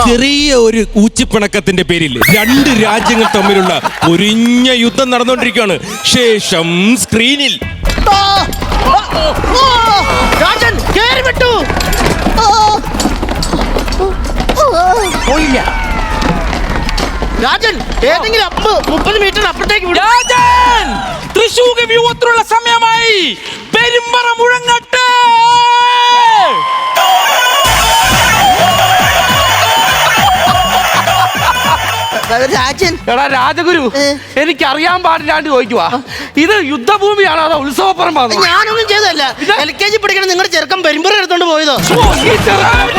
ചെറിയ ഒരു ഊച്ചിപ്പിണക്കത്തിന്റെ പേരിൽ രണ്ട് രാജ്യങ്ങൾ തമ്മിലുള്ള പൊരിഞ്ഞ യുദ്ധം നടന്നുകൊണ്ടിരിക്കുകയാണ്. ശേഷം സ്ക്രീനിൽ രാജൻ കേറി വിട്ടു. പോയില്ല. രാജൻ ഏതെങ്കിലും 30 മീറ്റർ അപ്പുറത്തേക്ക് വിടും. രാജൻ തൃശൂർ വ്യൂഹത്തിലുള്ള സമയമായി. പെരുമ്പറ മുഴങ്ങട്ടെ. രാജൻ എടാ രാജഗുരു, എനിക്കറിയാൻ പാടില്ലാണ്ട് ചോദിക്കുവാ, ഇത് യുദ്ധഭൂമിയാണോ അതോ ഉത്സവപ്പറമ്പാണോ? ഞാനൊന്നും ചെയ്തല്ല. LKG പഠിക്കണം നിങ്ങളുടെ ചെറുക്കൻ പെരുമ്പറ എടുത്തോണ്ട് പോയതോ?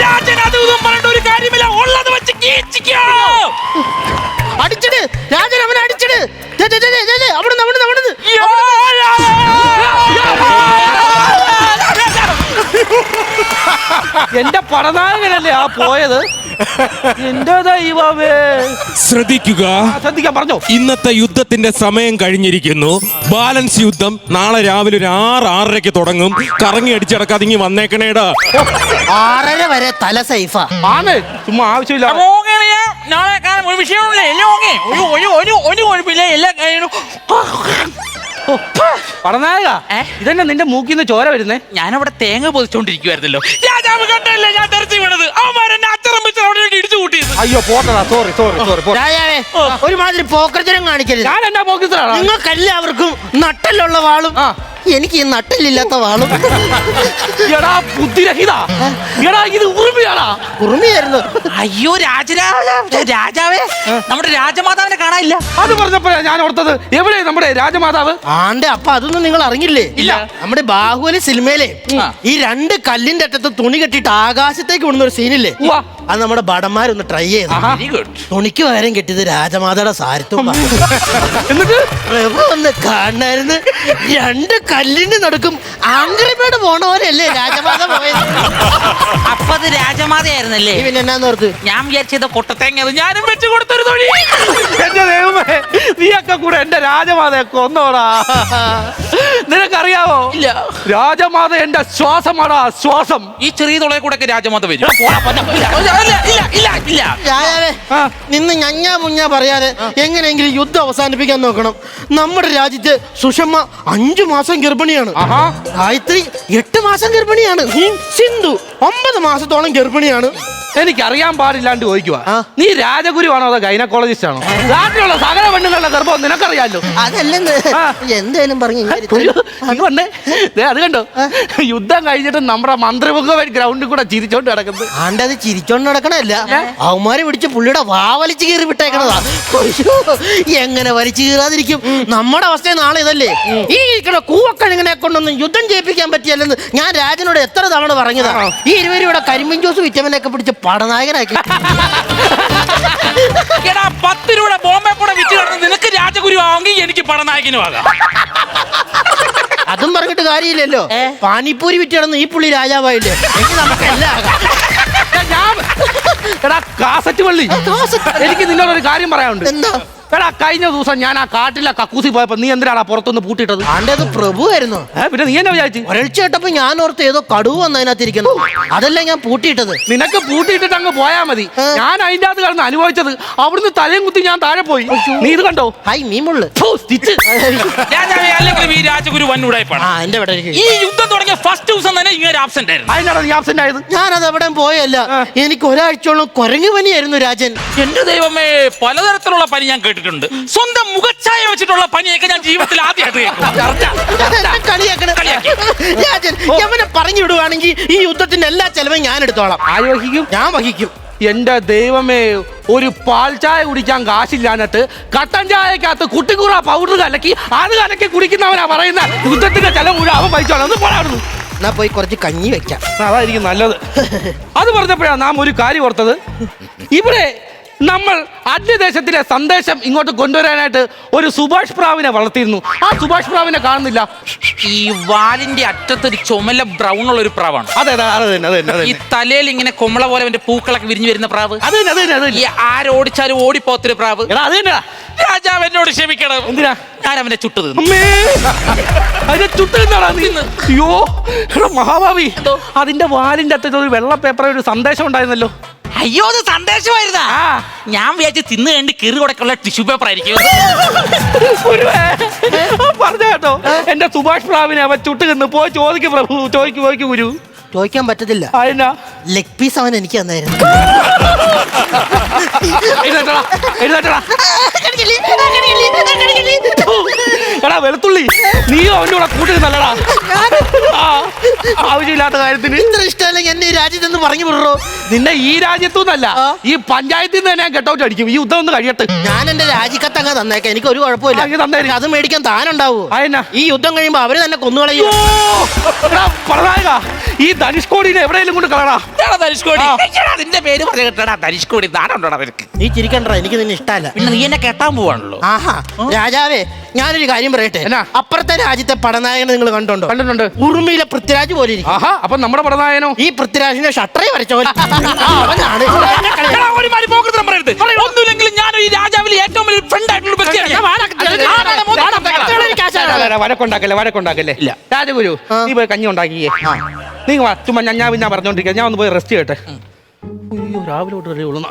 രാജൻ അതൊന്നും പറഞ്ഞ ഒരു കാര്യമില്ല. ഉള്ളത് വെച്ച് അടിച്ചിട് രാജൻ, അവനെ അടിച്ചിട്. അവിടുന്ന് എന്റെ പടനായകനല്ലേ ആ പോയത്? എന്റെ ദൈവമേ. ശ്രദ്ധിക്കാൻ പറഞ്ഞോ. ഇന്നത്തെ യുദ്ധത്തിന്റെ സമയം കഴിഞ്ഞിരിക്കുന്നു. ബാലൻസ് യുദ്ധം നാളെ രാവിലെ ഒരു 6-6:30 തുടങ്ങും. കറങ്ങി അടിച്ചടക്കാതെ ഇങ്ങി വന്നേക്കണേടാ. 6:30 വരെ തല സൈഫാ ആണ്. ചുമ്മാ ആവശ്യമില്ല. നാളെ കാണാൻ ഒരു വിഷയമില്ല. എല്ലാം ഓക്കെ. ഒരു കുഴപ്പമില്ല. എല്ലാം കഴിഞ്ഞു. പടനായക, ഇതന്നെ നിന്റെ മൂക്കിന്ന് ചോര വരുന്നേ? ഞാനവിടെ തേങ്ങ പൊതിച്ചോണ്ടിരിക്കുവായിരുന്നല്ലോ. രാജാവ് കണ്ടല്ലേ ഞാൻ തെരച്ചു വീണത്. അവന്മാരെന്നെ അച്ചറം വെച്ച് അവിടെ ഇടിച്ചു കൂട്ടിയത്. അയ്യോ പോട്ടടാ, സോറി. രാജാവേ, ഒരുമാതിരി പോക്കർജനം കാണിക്കരുത്. ഞാൻ എന്നാ പോക്കിത്തരാണ്? നിങ്ങൾക്കെല്ലാവർക്കും നട്ടലുള്ള വാളും എനിക്ക് ഈ നട്ടിലില്ലാത്ത വാളും. എടാ ബുദ്ധിരഹിത, എടാ ഇത് ഉറുമിയാടാ. ഉറുമിയായിരുന്നു. അയ്യോ രാജാവേ, നമ്മുടെ രാജമാതാവിനെ കാണാനില്ല. അത് പറഞ്ഞപ്പോഴാ ഞാൻ ഓർത്തത്, എവിടെ നമ്മുടെ രാജമാതാവ്? ആണ്ടെ, അപ്പൊ അതൊന്നും നിങ്ങൾ അറിഞ്ഞില്ലേ? ഇല്ല. നമ്മുടെ ബാഹുബലി സിനിമയിലെ ഈ 2 കല്ലിന്റെ അറ്റത്ത് തുണി കെട്ടിയിട്ട് ആകാശത്തേക്ക് വിടുന്ന ഒരു സീനില്ലേ? അത് നമ്മുടെ ഭടന്മാരൊന്ന് ട്രൈ ചെയ്തു. Very good. തുണിക്ക് പകരം കെട്ടിയത് രാജമാതയുടെ സാരിത്വം. എന്നിട്ട് ഒന്ന് കാണായിരുന്നു. 2 കല്ലിന് നടക്കും ആംഗ്രിമേട് പോണ പോലെയല്ലേ രാജമാത പോയത്? അപ്പൊ അത് രാജമാതയായിരുന്നല്ലേ? പിന്നെ എന്നാന്ന് ഓർത്ത് ഞാൻ വിചാരിച്ചത് കൊട്ടത്തേങ്ങ ഞാനും വെച്ച് കൊടുത്തൊരു തൊഴി. എന്റെ ദൈവമേ, നീയൊക്കെ കൂടെ എന്റെ രാജമാതയെ കൊന്നോടാ. നിനക്കറിയാവോ? ഇല്ല. രാജമാത എന്റെ ശ്വാസമാടാ, ശ്വാസം. ഈ ചെറിയ തുളയെ കൂടെ രാജമാത വരും. രാജാവേ, നിന്ന് ഞഞ്ഞാ മുഞ്ഞാ പറയാതെ എങ്ങനെയെങ്കിലും യുദ്ധം അവസാനിപ്പിക്കാൻ നോക്കണം. നമ്മുടെ രാജ്യത്ത് സുഷമ്മ 5 മാസം ഗർഭിണിയാണ്. ഗായത്രി 8 മാസം ഗർഭിണിയാണ്. സിന്ധു 9 മാസത്തോളം ഗർഭിണിയാണ്. എനിക്കറിയാൻ പാടില്ലാണ്ട് ചോദിക്കുക, നീ രാജഗുരുവാണോ അതോ ഗൈനക്കോളജിസ്റ്റ് ആണോ? നാട്ടിലുള്ള സകല പെണ്ണുങ്ങളുടെ ഗർഭം നിനക്കറിയാലോ. അതല്ലെന്ന് എന്തായാലും പറഞ്ഞു. അത് കണ്ടോ, യുദ്ധം കഴിഞ്ഞിട്ട് നമ്മുടെ മന്ത്രിമുഖ ഗ്രൗണ്ടിൽ കൂടെ ചിരിച്ചോണ്ട് കിടക്കുന്നത്. ആണ്ടത് ചിരിച്ചോണ്ട് നടക്കണല്ല, അവന്മാരെ പിടിച്ച് പുള്ളിയുടെ വാവലിച്ച് കീറി വിട്ടേക്കണതാ. എങ്ങനെ വലിച്ചു കീറാതിരിക്കും? നമ്മുടെ അവസ്ഥ നാളെ ഇതല്ലേ. ഈ കൂവക്കഴുങ്ങനെ കൊണ്ടൊന്നും യുദ്ധം ചെയ്യിപ്പിക്കാൻ പറ്റിയല്ലെന്ന് ഞാൻ രാജനോട് എത്ര തവണ പറഞ്ഞതാ. ഈ 20 രൂപയുടെ കരിമ്പിൻ ജ്യൂസ് വിറ്റമിനൊക്കെ പിടിച്ച് പടനായകനാക്കി. 10 രൂപയുടെ ബോംബെ കൂടെ വിറ്റ് കിടന്ന് നിനക്ക് രാജഗുരു ആവെങ്കിൽ എനിക്ക് പടനായകനും ആകാം. അതും പറഞ്ഞിട്ട് കാര്യമില്ലല്ലോ. പാനിപ്പൂരി വിറ്റ് കിടന്ന് ഈ പുള്ളി രാജാവായില്ലേ? എനിക്ക് നമുക്കെല്ലാം ആകാം. എടാ കാസറ്റ് പള്ളി, എനിക്ക് നിന്നോടൊരു കാര്യം പറയാനുണ്ട്. എന്താ? എടാ കഴിഞ്ഞ ദിവസം ഞാൻ ആ കാട്ടിലെ കക്കൂസി പോയപ്പോ നീ എന്തിനാണ് പുറത്തുനിന്ന് പൂട്ടിയിട്ടത്? ആണ്ടത് പ്രഭുവായിരുന്നു. പിന്നെ നീ എന്നെ വിചാരിച്ചു? ഒരൾച്ച കേട്ടപ്പോ ഞാൻ ഓർത്ത് ഏതോ കടുവ് വന്നതിനകത്തിരിക്കുന്നു. അതല്ല ഞാൻ പൂട്ടിയിട്ടത്. നിനക്ക് പൂട്ടിയിട്ടിട്ട് അങ്ങ് പോയാ മതി. ഞാൻ അതിന്റെ അകത്ത് കിടന്ന് അനുഭവിച്ചത്. അവിടുന്ന് തലയും കുത്തി ഞാൻ താഴെ പോയി. നീ ഇത് കണ്ടോ? ഹൈ മീമുള്ളു ഈ രാജഗുരു വന്നൂടായിപ്പാണ്. ഈ യുദ്ധം തുടങ്ങിയ ഫസ്റ്റ് ദിവസം തന്നെ ഇങ്ങനെ ആബ്സെന്റ് ആയിരുന്നു. അതിനാണ് നീ ആബ്സെന്റ് ആയത്? ഞാനത് എവിടെ പോയല്ല. എനിക്ക് ഒരാഴ്ചയോളം കുരങ്ങു പനിയായിരുന്നു രാജൻ. എന്റെ ദൈവമേ, പലതരത്തിലുള്ള പനി ഞാൻ കേട്ടിട്ടുണ്ട്. സ്വന്തം മുഖച്ഛായ വെച്ചിട്ടുള്ള പനിയൊക്കെ ഞാൻ ജീവിതത്തിൽ ആദ്യമായിട്ട് രാജൻ എവനെ പറഞ്ഞു വിടുവാണെങ്കിൽ ഈ യുദ്ധത്തിന്റെ എല്ലാ ചെലവും ഞാൻ എടുത്തോളാം. ആര് വഹിക്കും? ഞാൻ വഹിക്കും. എന്റെ ദൈവമേ, ഒരു പാൽ ചായ കുടിക്കാൻ കാശില്ലാഞ്ഞിട്ട് കട്ടൻ ചായക്കകത്ത് കുട്ടിക്കൂറ പൗഡർ കലക്കി കുടിക്കുന്നവനാ പറയുന്ന യുദ്ധത്തിന്റെ ചെലവ് മുഴുവൻ അവൻ പൈസോളാം. ഒന്ന് പോരാടുന്നു. എന്നാ പോയി കുറച്ച് കഞ്ഞി വെക്കാം. അതായിരിക്കും നല്ലത്. അത് പറഞ്ഞപ്പോഴാണ് നാം ഒരു കാര്യം ഓർത്തത്. ഇവിടെ നമ്മൾ അന്യദേശത്തിലെ സന്ദേശം ഇങ്ങോട്ട് കൊണ്ടുവരാനായിട്ട് ഒരു സുഭാഷ് പ്രാവിനെ വളർത്തിയിരുന്നു. ആ സുഭാഷ് പ്രാവിനെ കാണുന്നില്ല. ഈ വാലിന്റെ അറ്റത്തൊരു ചുമല ബ്രൗൺ ഉള്ള ഒരു പ്രാവാണ്. അതെ, ഈ തലയിൽ ഇങ്ങനെ കൊമ്മള പോലെ അവന്റെ പൂക്കളൊക്കെ വിരിഞ്ഞു വരുന്ന പ്രാവ്. ഈ ആരോടിച്ചാലും ഓടിപ്പോത്തൊരു പ്രാവ്. അത് തന്നെ. രാജാവ് എന്നോട് ക്ഷമിക്കണം. എന്തിനാ? ഞാൻ അവനെ ചുട്ടത്. അതിനെ ചുട്ടുന്നാടാ നീ? അയ്യോ മഹാഭാവി, അതിന്റെ വാലിന്റെ അറ്റത്ത് ഒരു വെള്ള പേപ്പർ ഒരു സന്ദേശം ഉണ്ടായിരുന്നല്ലോ. അയ്യോ അത് സന്ദേശമായിരുന്നാ. ആ. ഞാൻ വിചാരിച്ച് തിന്നു കണ്ട് കിറി കൊടുക്കുള്ള ടിഷ്യൂ പേപ്പർ ആയിരിക്കും. പറഞ്ഞ കേട്ടോ, എന്റെ സുഭാഷ് പ്രാവിനെ അവൻ ചുട്ടുകന്ന് പോയി ചോദിക്കും പ്രഭു, ചോദിക്കും ഗുരു. ചോദിക്കാൻ പറ്റത്തില്ല. അതിനാ ലെഗ് പീസ് അവൻ എനിക്ക് തന്നായിരുന്നു. എഴുന്നേറ്റടാ. എടാ വെളുത്തുള്ളി, നീ അവന്റെ കൂടെ കൂട്ടുന്നല്ലടാ. ആവശ്യമില്ലാത്ത കാര്യത്തിന് ഇത്ര ഇഷ്ടമല്ലെങ്കിൽ എന്നെ ഈ രാജ്യത്ത് നിന്ന് പറഞ്ഞു വിടറോ. നിന്നെ ഈ രാജ്യത്തുനിന്നല്ല, ഈ പഞ്ചായത്തിൽ നിന്ന് തന്നെ ഞാൻ ഗെട്ടൗട്ട് അടിക്കും. ഈ യുദ്ധം ഒന്ന് കഴിയട്ടെ. ഞാൻ എന്റെ രാജിക്കത്തങ്ങ് തന്നേക്കാം, എനിക്ക് ഒരു കുഴപ്പമില്ല. അങ്ങ് തന്നേര്. അത് മേടിക്കാൻ താനുണ്ടാവൂ. അതെന്നാ? ഈ യുദ്ധം കഴിയുമ്പോ അവര് തന്നെ കൊന്നുകളയും. പറഞ്ഞ ഈ ധനുഷ്കോടിനെ എവിടെയെങ്കിലും കൊണ്ട് കളടാ. ധനുഷ്കോടി അതിന്റെ പേര് പറഞ്ഞ കേട്ടടാ. ധനുഷ്കോടി നാടുണ്ടോടാ നിനക്ക്? നീ ചിരിക്കണ്ട, എനിക്ക് നിന്നെ ഇഷ്ടമല്ല. പിന്നെ നീ എന്നെ കെട്ടാൻ പോവാണല്ലോ. ആഹാ രാജാവേ, ഞാനൊരു കാര്യം പറയട്ടെ. എന്നാ? അപ്പുറത്തെ രാജ്യത്തെ പടനായകനെ നിങ്ങൾ കണ്ടോണ്ടോ? കണ്ടിട്ടുണ്ട്. ഉറുമിയിലെ പൃഥ്വിരാജ് പോലെ ഇരിക്കും. ആഹാ, അപ്പൊ നമ്മുടെ പടനായനോ? ഈ പൃഥ്വിരാജിന്റെ ഷട്ടറെ വരച്ച പോലെ. അവനാണ്. എടാ, ഒരു മാതിരി പോക്കൃത്തരം പറയരുത്. ഒന്നുമില്ലെങ്കിലും ഞാൻ ഈ രാജാവിൽ ഏറ്റവും വലിയ ഫ്രണ്ട് ആയിട്ടുള്ള വ്യക്തിയാണ്. വഴക്കുണ്ടാക്കല്ലേ. രാജഗുരു, നീ പോയി കഞ്ഞി ഉണ്ടാക്കിയേ. നീ വാ, ചുമ്മാ ഞാൻ പിന്നെ പറഞ്ഞോണ്ടിരിക്കുക. ഞാൻ ഒന്ന് പോയി റെസ്റ്റ് ചെയ്യട്ടെ. അയ്യോ, രാവിലെ തൊട്ട് വരെ ഉള്ളുന്ന.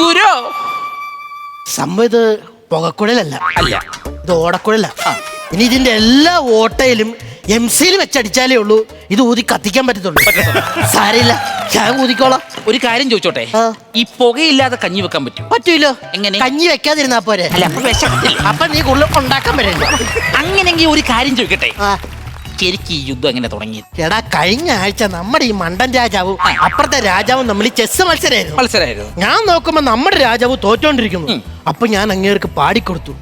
ഗുരു സംഭവം ഇത് പുകക്കുഴലല്ല, അല്ല, ഇത് ഓടക്കുഴല. ഇനി ഇതിന്റെ എല്ലാ ഓട്ടയിലും MC-യിൽ വെച്ചടിച്ചാലേ ഉള്ളൂ ഇത് ഊതി കത്തിക്കാൻ പറ്റത്തുള്ളൂ. സാരമില്ല, ഞാൻ ഊതിക്കോളാം. ഒരു കാര്യം ചോദിച്ചോട്ടെ, ആ. ഈ പുകയില്ലാതെ കഞ്ഞി വെക്കാൻ പറ്റും? പറ്റൂലോ. എങ്ങനെ? കഞ്ഞി വെക്കാതിരുന്നാ പോരെ. അല്ല, അപ്പൊ വിശക്കത്തില്ല. അപ്പൊ നീ കൂടുതൽ ഉണ്ടാക്കാൻ പറ്റില്ല. അങ്ങനെങ്കിൽ ഒരു കാര്യം ചോദിക്കട്ടെ, ആ ശരിക്കും ഈ യുദ്ധം എങ്ങനെ തുടങ്ങി? എടാ, കഴിഞ്ഞ ആഴ്ച നമ്മുടെ ഈ മണ്ടൻ രാജാവും അപ്പുറത്തെ രാജാവും തമ്മിൽ ചെസ് മത്സരമായിരുന്നു. മത്സരമായിരുന്നു. ഞാൻ നോക്കുമ്പോ നമ്മുടെ രാജാവ് തോറ്റോണ്ടിരിക്കുന്നു. അപ്പൊ ഞാൻ അങ്ങേർക്ക് പാടിക്കൊടുത്തു.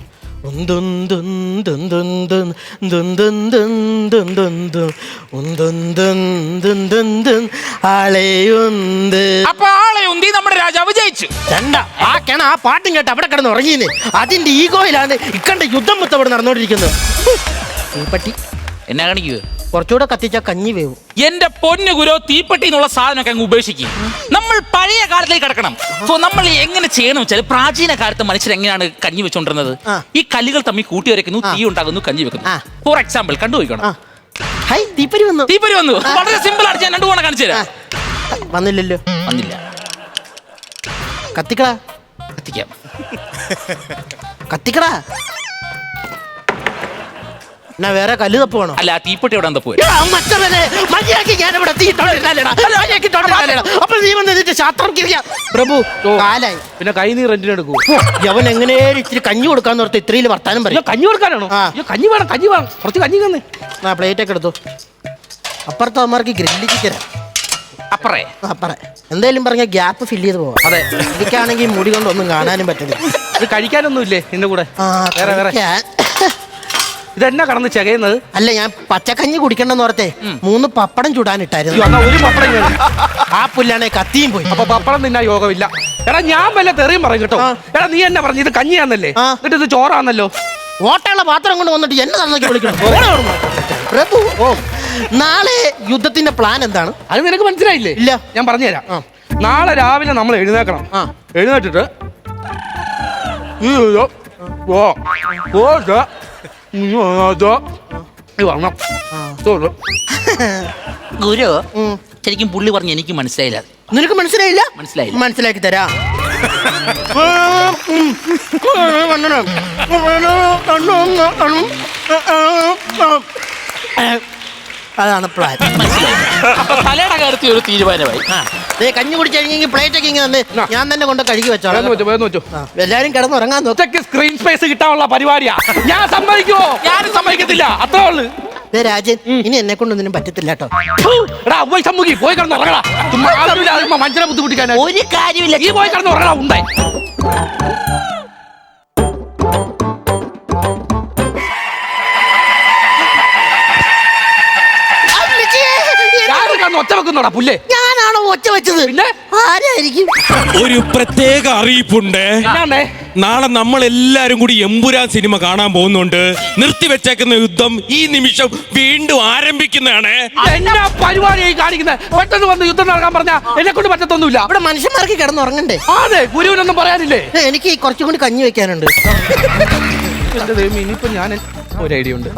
ആളെയുണ്ട്. അപ്പൊ ആളെ ഉന്തി നമ്മുടെ രാജാവ് ജയിച്ചു. ആ പാട്ടും കേട്ട് അവിടെ കിടന്ന് ഉറങ്ങിയെന്ന്. അതിന്റെ ഈഗോയിലാണ് ഇക്കണ്ട യുദ്ധം മൊത്തം ഇവിടെ നടന്നുകൊണ്ടിരിക്കുന്നത്. തീപ്പട്ടി എന്നാ കാണിക്കുക? കുറച്ചുകൂടെ കത്തിച്ച കഞ്ഞി വേവും. എന്റെ പൊന്നു ഗുരു, തീപ്പെട്ടി എന്നുള്ള സാധനമൊക്കെ അങ്ങ് ഉപേക്ഷിക്കും. നമ്മൾ പഴയ കാലത്തേക്ക് കിടക്കണം. സോ നമ്മൾ എങ്ങനെ ചെയ്യണം വെച്ചാൽ, പ്രാചീന കാലത്ത് മനുഷ്യർ എങ്ങനെയാണ് കഞ്ഞി വെച്ചോണ്ടിരുന്നത്? ഈ കല്ലുകൾ തമ്മിൽ കൂട്ടി വരയ്ക്കുന്നു, തീ ഉണ്ടാകുന്നു, കഞ്ഞി വെക്കുന്നു. ഫോർ എക്സാമ്പിൾ കണ്ടുപോയിക്കണം. ഹൈ, തീപ്പരി വന്നു. തീപ്പരി വന്നു. വളരെ സിമ്പിൾ ആയിട്ട് ഞാൻ രണ്ടു പോണ കാണിച്ചു തരാം. വന്നില്ലല്ലോ. വന്നില്ല. കത്തിക്കടാ. കത്തിക്കാം. കത്തിക്കടാ. എന്നാ വേറെ കല്ല് തപ്പ് വേണോ? അല്ല, തീപ്പെട്ടി എവിടെ എന്താ പോയി? പ്രഭു കാലായി. പിന്നെ കൈ നീ റെന്റിന് എടുക്കൂ. അവൻ എങ്ങനെയും ഇച്ചിരി കഞ്ഞി കൊടുക്കാന്ന് ഓർത്ത് ഇത്രയും വർത്താനം പറയും. കഞ്ഞി കൊടുക്കാനാണോ? കഞ്ഞി വേണം, കഞ്ഞി വേണം. കുറച്ച് കഞ്ഞി തന്നെ. ആ പ്ലേറ്റ് ഒക്കെ എടുത്തു. അപ്പുറത്തെ അവന്മാർക്ക് ഗ്രില്ല് ചിക്കനാ. അപ്പറേ അപ്പറേ എന്തായാലും പറഞ്ഞ ഗ്യാപ്പ് ഫില്ല് ചെയ്ത് പോവാം. അതെ, എനിക്കാണെങ്കിൽ മുടി കൊണ്ടൊന്നും കാണാനും പറ്റുന്നില്ല. ഇത് കഴിക്കാനൊന്നും ഇല്ലേ നിന്റെ കൂടെ? വേറെ വേറെ കഴിക്കാൻ. ഇതെന്നാ കടന്ന് ചെകയുന്നത്? അല്ല, ഞാൻ പച്ചക്കഞ്ഞി കുടിക്കണ്ടെന്ന് ഓർത്തേ 3 പപ്പടം ചുടാനിട്ടായിരുന്നു. എന്നാ ഒരു പപ്പടം ഇങ്ങനെ. ആ പുല്ലാണെ കത്തിയും പോയി. അപ്പൊ പപ്പടം തിന്നാ യോഗമില്ല. എടാ, ഞാൻ വല്ല തെറിയും പറയും കേട്ടോ. എടാ, നീ എന്നെ പറഞ്ഞു ഇത് കഞ്ഞിയാന്നല്ലേ? എന്നിട്ട് ഇത് ചോറാന്നല്ലോ. ഓട്ടയുള്ള പാത്രം കൊണ്ട് വന്നിട്ട് എന്നെ നന്നാക്കി വിളിക്കണം. പ്രഭു, നാളെ യുദ്ധത്തിന്റെ പ്ലാൻ എന്താണ്? അത് നിനക്ക് മനസ്സിലായില്ലേ? ഇല്ല. ഞാൻ പറഞ്ഞുതരാം. നാളെ രാവിലെ നമ്മൾ എഴുന്നേക്കണം. എഴുന്നേറ്റിട്ട് ഗുരു, ശരിക്കും പുള്ളി പറഞ്ഞ് എനിക്ക് മനസ്സിലായില്ല. നിനക്ക് മനസ്സിലായില്ല? മനസ്സിലായില്ല. മനസ്സിലാക്കി തരാ. അതാണ് പ്ലാൻ. അപ്പൊ തലയുടെ കാര്യത്തിൽ ഒരു തീരുമാനമായി. കഞ്ഞി കുടിച്ച് കഴിഞ്ഞെങ്കിൽ പ്ലേറ്റ് ഒക്കെ ഇങ്ങനെ തന്നെ ഞാൻ തന്നെ കൊണ്ട് കഴുകി വെച്ചോളാം. എല്ലാരും കിടന്നുറങ്ങാൻ നോക്കി. സ്ക്രീൻ സ്പേസ് കിട്ടാനുള്ള പരിപാടിയാ. ഞാൻ സമ്മതിക്കുമോ? ഞാനും സമ്മതിക്കത്തില്ല. അത്രേ ഉള്ളു. രാജൻ, ഇനി എന്നെ കൊണ്ടൊന്നിനും പറ്റത്തില്ല കേട്ടോ. പോയി കിടന്നുറങ്ങടാ. മനുഷ്യനെ ബുദ്ധിമുട്ടിക്കാൻ ഒരു കാര്യമില്ല. ഈ പോയി കിടന്നുറങ്ങടാ. ഉണ്ടായി ഒറ്റ വെക്കുന്നോടാ പുല്ലേ. ഞാനാണോ ഒച്ച വെച്ചത് പിന്നെ? ആരായിരിക്കും? ഒരു പ്രത്യേക അറിയിപ്പുണ്ട്. എന്നാണേ? നാളെ നമ്മൾ എല്ലാരും കൂടി എമ്പുരാൻ സിനിമ കാണാൻ പോകുന്നുണ്ട്. നിർത്തിവെച്ചേക്കുന്ന യുദ്ധം ഈ നിമിഷം വീണ്ടും ആരംഭിക്കുന്നതാണ്. എന്നാ പരിപാടിയായി കാണിക്കുന്നത്? പെട്ടെന്ന് വന്ന് യുദ്ധം നടക്കാൻ പറഞ്ഞാ എന്നെ കൊണ്ട് പറ്റത്തൊന്നുമില്ല. ഇവിടെ മനുഷ്യന്മാർക്ക് കിടന്നുറങ്ങണ്ടേ? അതെ, ഗുരുവിനൊന്നും പറയാനില്ലേ? എനിക്ക് കുറച്ചും കൂടി കഞ്ഞി വെക്കാനുണ്ട്. എന്റെ ദൈവമേ, ഇനിയിപ്പോ ഞാൻ ഒരു ഐഡിയ ഉണ്ട്.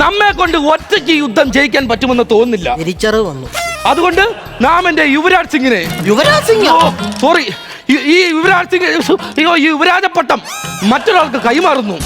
നമ്മെ കൊണ്ട് ഒറ്റയ്ക്ക് യുദ്ധം ജയിക്കാൻ പറ്റുമെന്ന് തോന്നുന്നില്ല. തിരിച്ചറിവ് വന്നു. അതുകൊണ്ട് നാം എന്റെ യുവരാജ് സിംഗിനെ, യുവരാജ് സിംഗ്, സോറി, ഈ യുവരാജ് സിംഗ്, ഈ യുവരാജ പട്ടം മറ്റൊരാൾക്ക് കൈമാറുന്നു.